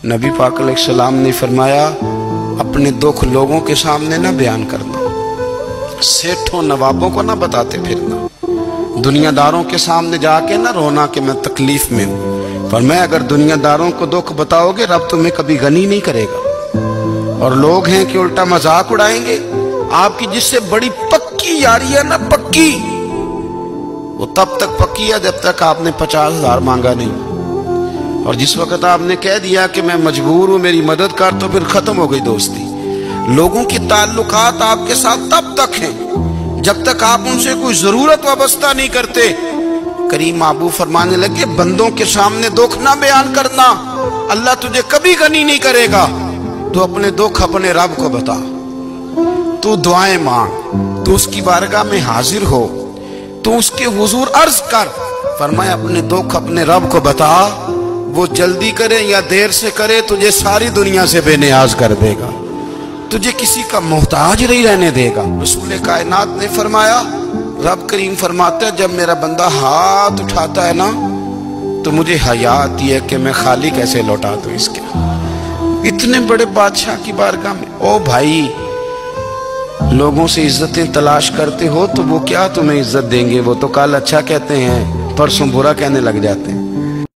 नबी पाक अलैहिस्सलाम ने फरमाया, अपने दुख लोगों के सामने ना बयान करना, सेठों नवाबों को ना बताते फिरना, दुनियादारों के सामने जाके ना रोना कि मैं तकलीफ में हूँ। पर मैं अगर दुनियादारों को दुख बताओगे रब तुम्हें कभी गनी नहीं करेगा। और लोग हैं कि उल्टा मजाक उड़ाएंगे। आपकी जिससे बड़ी पक्की यारी है ना, पक्की, वो तब तक पक्की है जब तक आपने 50,000 मांगा नहीं। और जिस वक्त आपने कह दिया कि मैं मजबूर हूं मेरी मदद कर, तो फिर खत्म हो गई दोस्ती। लोगों की ताल्लुकात आपके साथ तब तक हैं जब तक आप उनसे कोई जरूरत वाबस्ता नहीं करते। करीम आबू फरमाने लगे, बंदों के सामने दुख ना बयान करना, अल्लाह तुझे कभी गनी नहीं करेगा। तू अपने दुख अपने रब को बता, तू दुआएं मांग, तू उसकी बारगाह में हाजिर हो, तू उसके हुजूर अर्ज कर। फरमाया अपने दुख अपने रब को बता, वो जल्दी करे या देर से करे तुझे सारी दुनिया से बेनियाज कर देगा, तुझे किसी का मोहताज नहीं रहने देगा। रसूल कायनात ने फरमाया, रब करीम फरमाता है, जब मेरा बंदा हाथ उठाता है ना तो मुझे हया आती है कि मैं खाली कैसे लौटा दूं इसके। इतने बड़े बादशाह की बारगाह में, ओ भाई, लोगों से इज्जतें तलाश करते हो तो वो क्या तुम्हें इज्जत देंगे? वो तो कल अच्छा कहते हैं परसों बुरा कहने लग जाते हैं।